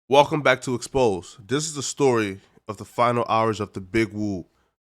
Welcome back to Expose. This is the story of the final hours of the Big Woo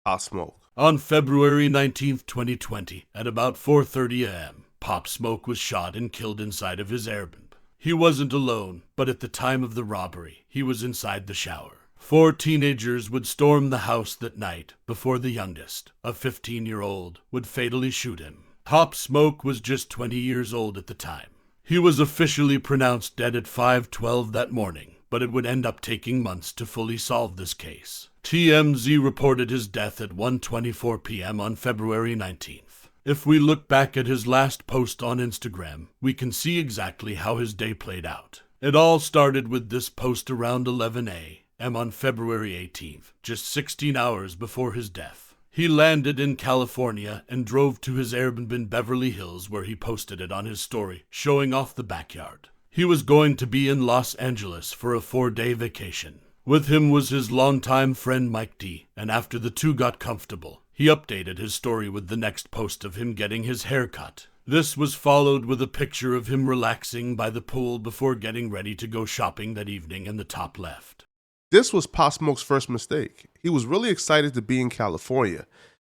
Pop Smoke. On February 19th, 2020, at about 4:30 a.m., Pop Smoke was shot and killed inside of his airbnb. He wasn't alone, but at the time of the robbery, he was inside the shower. Four teenagers would storm the house that night before the youngest, a 15-year-old, would fatally shoot him. Pop Smoke was just 20 years old at the time. He was officially pronounced dead at 5:12 that morning, but it would end up taking months to fully solve this case. TMZ reported his death at 1:24 p.m. on February 19th. If we look back at his last post on Instagram, we can see exactly how his day played out. It all started with this post around 11 a.m. on February 18th, just 16 hours before his death. He landed in California and drove to his Airbnb in Beverly Hills, where he posted it on his story, showing off the backyard. He was going to be in Los Angeles for a 4-day vacation. With him was his longtime friend Mike D, and after the two got comfortable, he updated his story with the next post of him getting his hair cut. This was followed with a picture of him relaxing by the pool before getting ready to go shopping that evening in the top left. This was Pop Smoke's first mistake. He was really excited to be in California,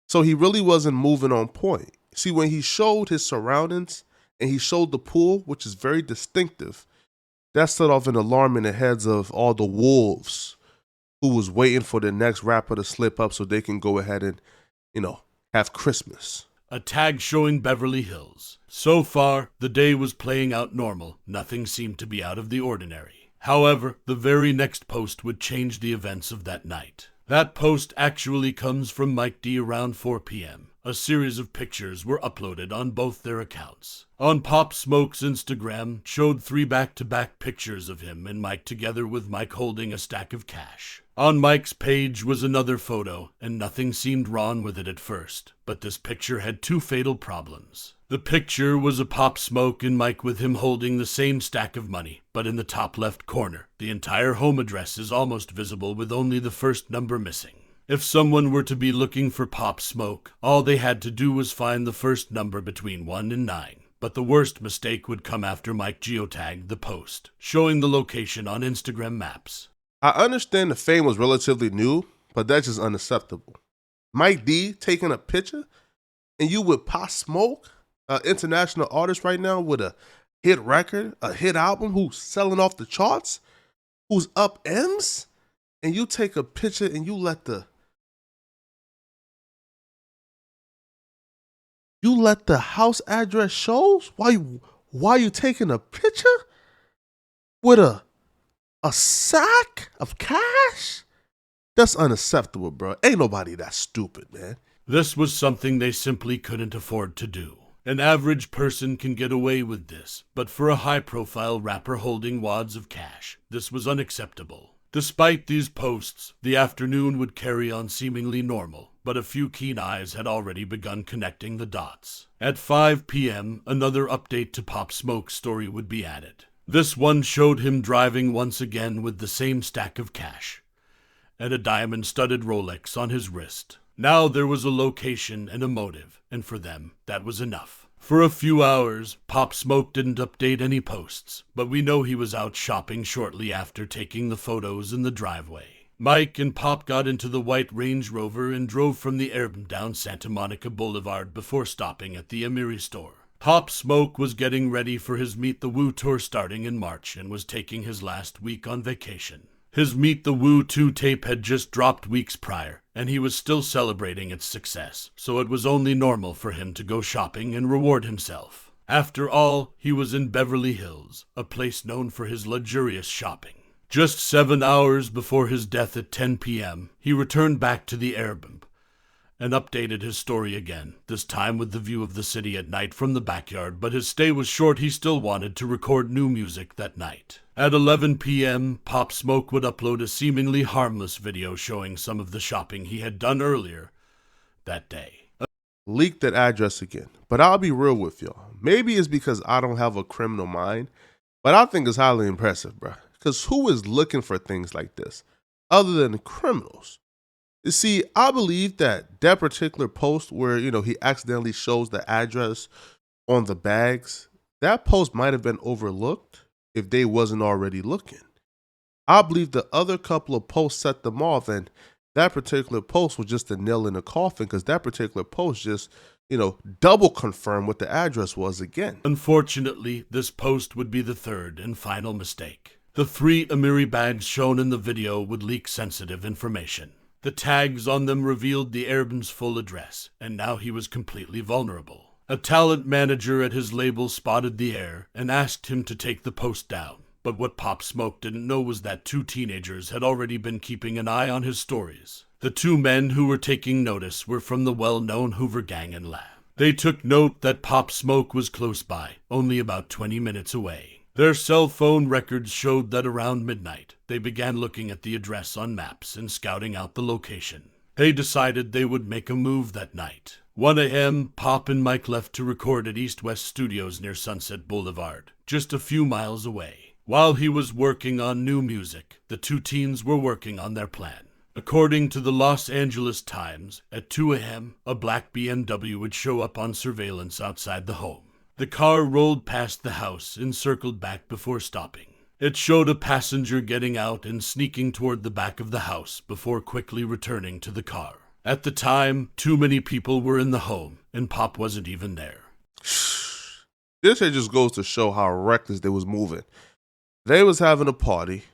so he really wasn't moving on point. See, when he showed his surroundings and he showed the pool, which is very distinctive, that set off an alarm in the heads of all the wolves who was waiting for the next rapper to slip up so they can go ahead and, have Christmas. A tag showing Beverly Hills. So far, the day was playing out normal. Nothing seemed to be out of the ordinary. However, the very next post would change the events of that night. That post actually comes from Mike D around 4 p.m. A series of pictures were uploaded on both their accounts. On Pop Smoke's Instagram showed 3 back-to-back pictures of him and Mike together, with Mike holding a stack of cash. On Mike's page was another photo, and nothing seemed wrong with it at first, but this picture had 2 fatal problems. The picture was a Pop Smoke and Mike with him holding the same stack of money, but in the top left corner, the entire home address is almost visible with only the first number missing. If someone were to be looking for Pop Smoke, all they had to do was find the first number between 1 and 9. But the worst mistake would come after Mike geotagged the post, showing the location on Instagram Maps. I understand the fame was relatively new, but that's just unacceptable. Mike D taking a picture and you with Pop Smoke, an international artist right now with a hit record, a hit album, who's selling off the charts, who's up M's, and you take a picture and you let the house address shows why you taking a picture with a sack of cash? That's unacceptable, bro. Ain't nobody that stupid, man. This was something they simply couldn't afford to do. An average person can get away with this, but for a high-profile rapper holding wads of cash, this was unacceptable. Despite these posts, the afternoon would carry on seemingly normal, but a few keen eyes had already begun connecting the dots. At 5 p.m., another update to Pop Smoke's story would be added. This one showed him driving once again with the same stack of cash and a diamond-studded Rolex on his wrist. Now there was a location and a motive, and for them, that was enough. For a few hours, Pop Smoke didn't update any posts, but we know he was out shopping shortly after taking the photos in the driveway. Mike and Pop got into the white Range Rover and drove from the Airbnb down Santa Monica Boulevard before stopping at the Amiri store. Pop Smoke was getting ready for his Meet the Woo tour starting in March and was taking his last week on vacation. His Meet the Woo 2 tape had just dropped weeks prior, and he was still celebrating its success, so it was only normal for him to go shopping and reward himself. After all, he was in Beverly Hills, a place known for his luxurious shopping. Just 7 hours before his death at 10 p.m., he returned back to the Airbnb and updated his story again, this time with the view of the city at night from the backyard, but his stay was short. He still wanted to record new music that night. At 11 p.m., Pop Smoke would upload a seemingly harmless video showing some of the shopping he had done earlier that day. Leak that address again. But I'll be real with y'all. Maybe it's because I don't have a criminal mind, but I think it's highly impressive, bro. Because who is looking for things like this other than criminals? You see, I believe that particular post where, he accidentally shows the address on the bags, that post might have been overlooked if they wasn't already looking. I believe the other couple of posts set them off, and that particular post was just a nail in the coffin because that particular post just, double confirmed what the address was again. Unfortunately, this post would be the third and final mistake. The 3 Amiri bags shown in the video would leak sensitive information. The tags on them revealed the Arab's full address, and now he was completely vulnerable. A talent manager at his label spotted the error and asked him to take the post down. But what Pop Smoke didn't know was that 2 teenagers had already been keeping an eye on his stories. The 2 men who were taking notice were from the well-known Hoover Gang and Lab. They took note that Pop Smoke was close by, only about 20 minutes away. Their cell phone records showed that around midnight, they began looking at the address on maps and scouting out the location. They decided they would make a move that night. 1 a.m., Pop and Mike left to record at East West Studios near Sunset Boulevard, just a few miles away. While he was working on new music, the 2 teens were working on their plan. According to the Los Angeles Times, at 2 a.m., a black BMW would show up on surveillance outside the home. The car rolled past the house and circled back before stopping. It showed a passenger getting out and sneaking toward the back of the house before quickly returning to the car. At the time, too many people were in the home, and Pop wasn't even there. This here just goes to show how reckless they was moving. They was having a party,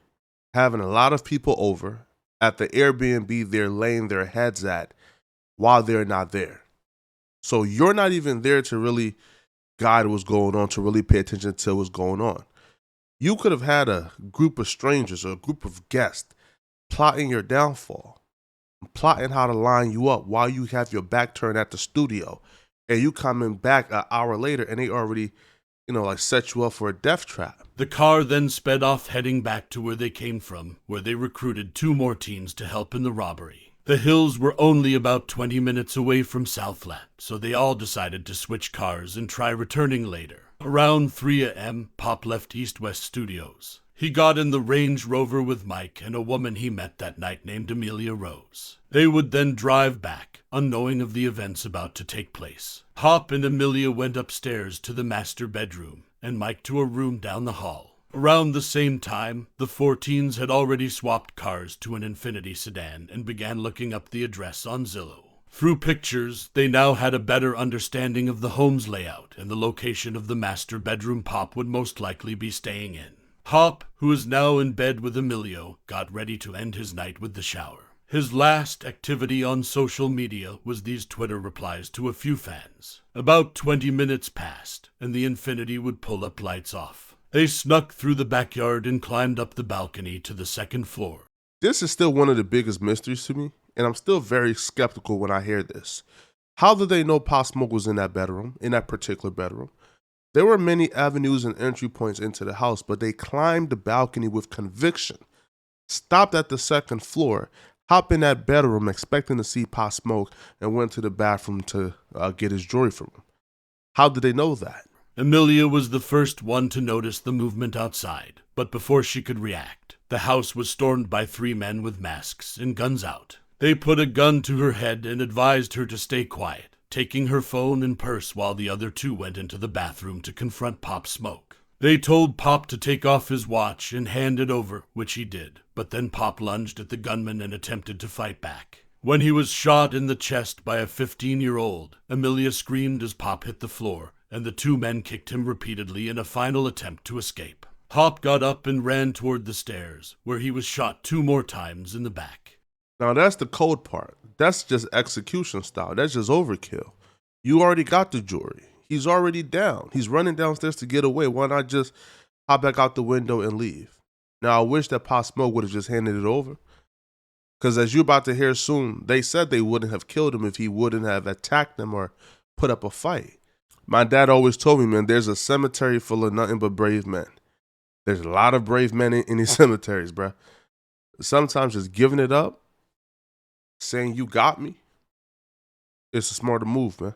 having a lot of people over at the Airbnb they're laying their heads at while they're not there. So you're not even there to really guide what's going on, to really pay attention to what's going on. You could have had a group of strangers or a group of guests plotting your downfall, plotting how to line you up while you have your back turned at the studio, and you coming back an hour later and they already, set you up for a death trap. The car then sped off heading back to where they came from, where they recruited 2 more teens to help in the robbery. The hills were only about 20 minutes away from Southland, so they all decided to switch cars and try returning later. Around 3 a.m., Pop left East West Studios. He got in the Range Rover with Mike and a woman he met that night named Amelia Rose. They would then drive back, unknowing of the events about to take place. Pop and Amelia went upstairs to the master bedroom, and Mike to a room down the hall. Around the same time, the 4 teens had already swapped cars to an Infiniti sedan and began looking up the address on Zillow. Through pictures, they now had a better understanding of the home's layout and the location of the master bedroom Pop would most likely be staying in. Pop, who is now in bed with Emilio, got ready to end his night with the shower. His last activity on social media was these Twitter replies to a few fans. About 20 minutes passed, and the Infiniti would pull up lights off. They snuck through the backyard and climbed up the balcony to the 2nd floor. This is still one of the biggest mysteries to me, and I'm still very skeptical when I hear this. How did they know Pop Smoke was in that bedroom, in that particular bedroom? There were many avenues and entry points into the house, but they climbed the balcony with conviction, stopped at the 2nd floor, hopped in that bedroom expecting to see Pop Smoke, and went to the bathroom to get his jewelry from him. How did they know that? Amelia was the first one to notice the movement outside, but before she could react, the house was stormed by 3 men with masks and guns out. They put a gun to her head and advised her to stay quiet, taking her phone and purse while the other 2 went into the bathroom to confront Pop Smoke. They told Pop to take off his watch and hand it over, which he did, but then Pop lunged at the gunman and attempted to fight back. When he was shot in the chest by a 15-year-old, Amelia screamed as Pop hit the floor, and the 2 men kicked him repeatedly in a final attempt to escape. Pop got up and ran toward the stairs, where he was shot 2 more times in the back. Now that's the cold part. That's just execution style. That's just overkill. You already got the jewelry. He's already down. He's running downstairs to get away. Why not just hop back out the window and leave? Now, I wish that Pop Smoke would have just handed it over. Because as you're about to hear soon, they said they wouldn't have killed him if he wouldn't have attacked them or put up a fight. My dad always told me, man, there's a cemetery full of nothing but brave men. There's a lot of brave men in these cemeteries, bruh. Sometimes just giving it up, saying you got me, it's a smarter move, man.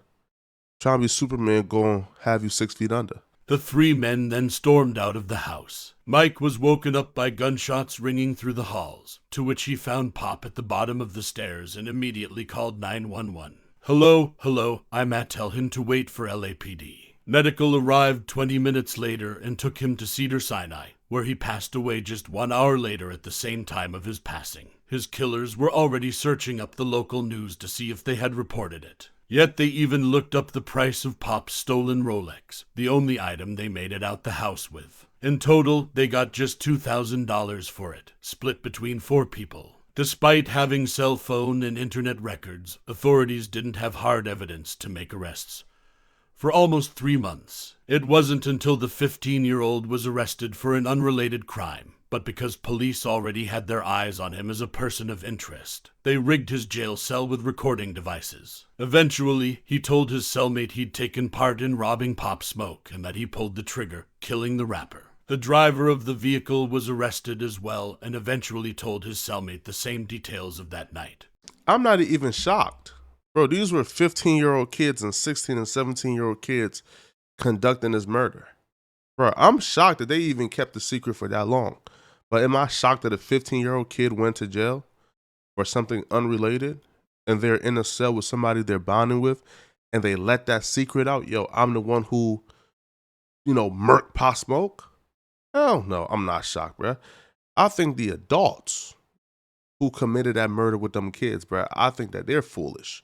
Trying to be Superman, gonna have you 6 feet under. The 3 men then stormed out of the house. Mike was woken up by gunshots ringing through the halls, to which he found Pop at the bottom of the stairs and immediately called 911. Hello, I'm Matt. Tell him to wait for LAPD. Medical arrived 20 minutes later and took him to Cedar-Sinai, where he passed away just 1 hour later at the same time of his passing. His killers were already searching up the local news to see if they had reported it. Yet they even looked up the price of Pop's stolen Rolex, the only item they made it out the house with. In total, they got just $2,000 for it, split between 4 people. Despite having cell phone and internet records, authorities didn't have hard evidence to make arrests. For almost 3 months, it wasn't until the 15-year-old was arrested for an unrelated crime, but because police already had their eyes on him as a person of interest. They rigged his jail cell with recording devices. Eventually, he told his cellmate he'd taken part in robbing Pop Smoke and that he pulled the trigger, killing the rapper. The driver of the vehicle was arrested as well and eventually told his cellmate the same details of that night. I'm not even shocked. Bro, these were 15-year-old kids and 16 and 17-year-old kids conducting this murder. Bro, I'm shocked that they even kept the secret for that long. But am I shocked that a 15-year-old kid went to jail for something unrelated and they're in a cell with somebody they're bonding with and they let that secret out? Yo, I'm the one who, murked Pop Smoke? Hell no, I'm not shocked, bro. I think the adults who committed that murder with them kids, bro, I think that they're foolish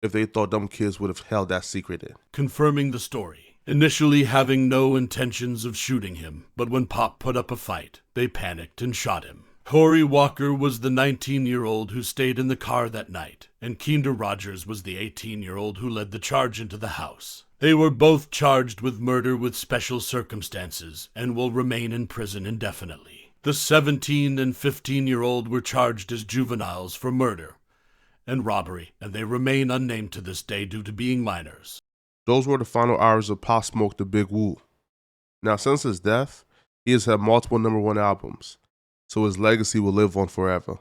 if they thought them kids would have held that secret in. Confirming the story. Initially having no intentions of shooting him, but when Pop put up a fight, they panicked and shot him. Corey Walker was the 19-year-old who stayed in the car that night, and Kinder Rogers was the 18-year-old who led the charge into the house. They were both charged with murder with special circumstances and will remain in prison indefinitely. The 17 and 15-year-old were charged as juveniles for murder and robbery, and they remain unnamed to this day due to being minors. Those were the final hours of Pop Smoke the Big Woo. Now, since his death, he has had multiple #1 albums, so his legacy will live on forever.